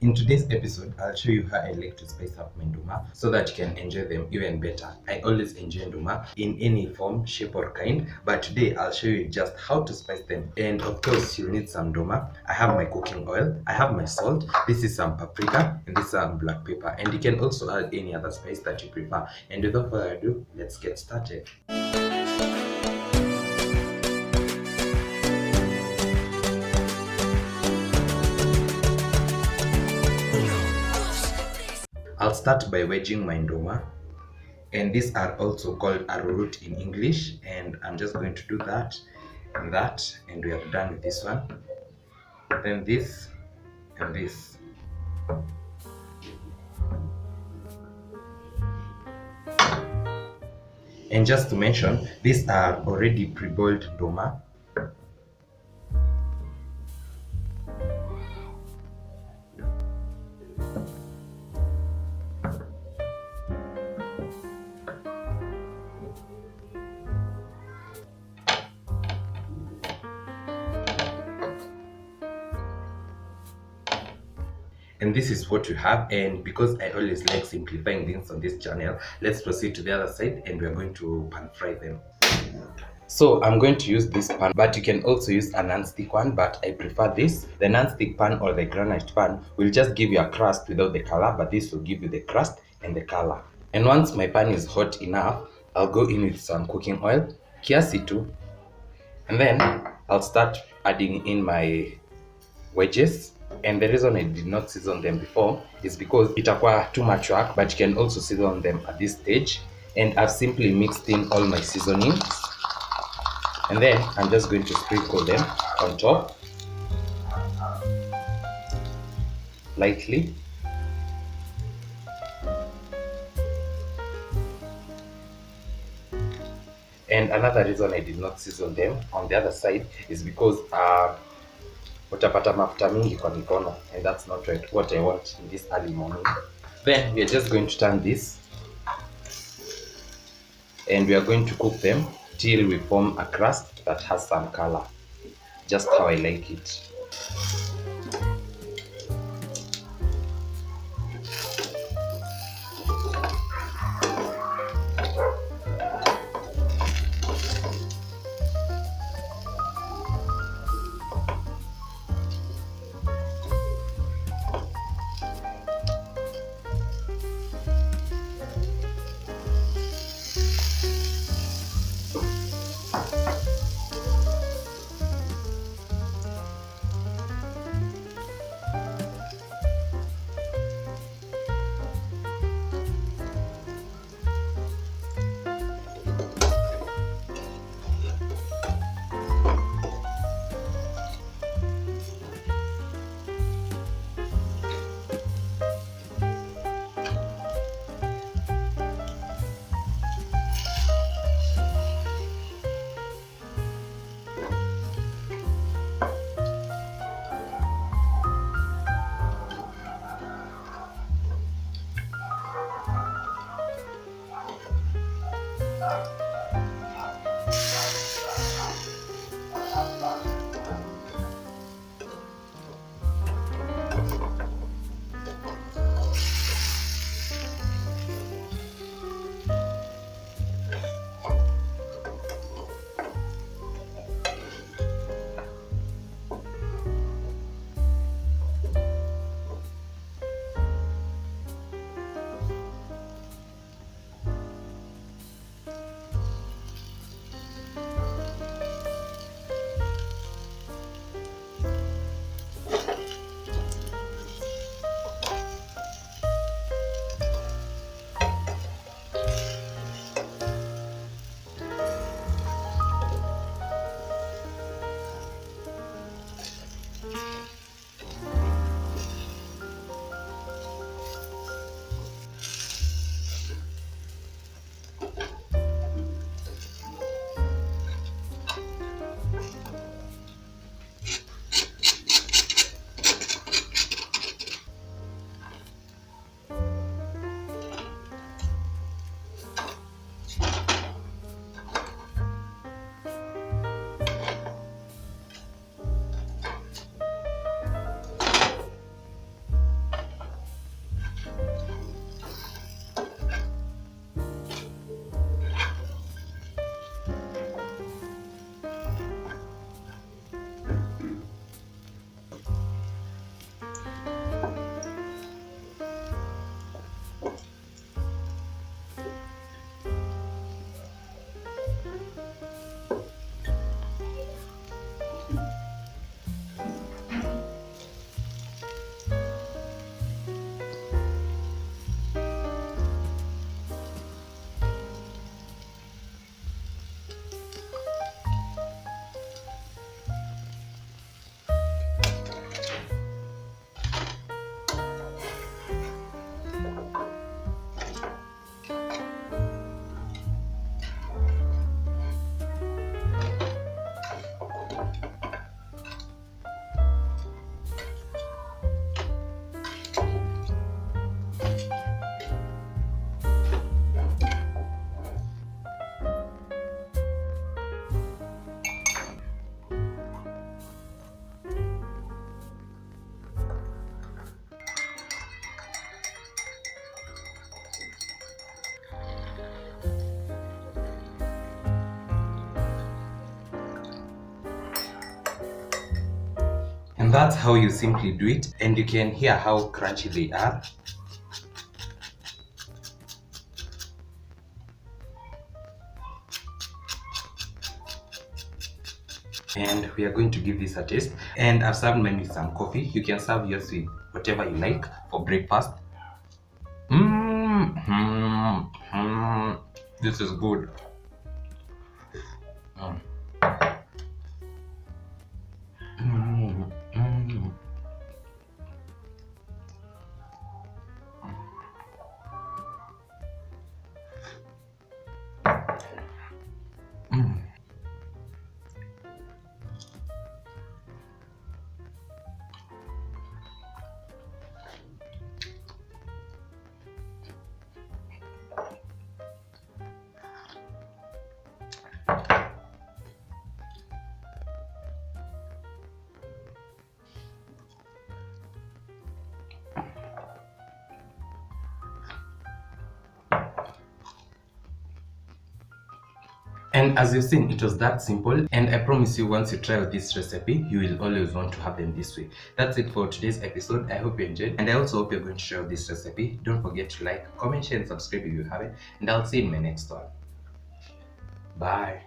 In today's episode, I'll show you how I like to spice up my nduma so that you can enjoy them even better. I always enjoy nduma in any form, shape or kind, but today I'll show you just how to spice them. And of course, you'll need some nduma. I have my cooking oil, I have my salt, this is some paprika, and this is some black pepper. And you can also add any other spice that you prefer. And without further ado, let's get started. I'll start by wedging my nduma, and these are also called arrowroot in English, and I'm just going to do that and that, and we are done with this one. Then this and this. And just to mention, these are already pre-boiled nduma. And this is what you have, and because I always like simplifying things on this channel, let's proceed to the other side and we're going to pan fry them. So I'm going to use this pan, but you can also use a non-stick one, but I prefer this. The non-stick pan or the granite pan will just give you a crust without the color, but this will give you the crust and the color. And once my pan is hot enough, I'll go in with some cooking oil, kiasi tu, and then I'll start adding in my wedges. And the reason I did not season them before is because itakuwa too much work, but you can also season them at this stage. And I've simply mixed in all my seasonings, and then I'm just going to sprinkle them on top lightly. And another reason I did not season them on the other side is because utapata mafuta mingi kwa mikono, and that's not what I want in this early morning. Then we are just going to turn this, and we are going to cook them till we form a crust that has some color, just how I like it. that's how you simply do it, and you can hear how crunchy they are. And we are going to give this a taste. And I've served mine with some coffee. You can serve yours with whatever you like for breakfast. This is good. And as you've seen, it was that simple, and I promise you, once you try out this recipe, you will always want to have them this way. That's it for today's episode. I hope you enjoyed, and I also hope you're going to try out this recipe. Don't forget to like, comment, share, and subscribe if you haven't, and I'll see you in my next one. Bye.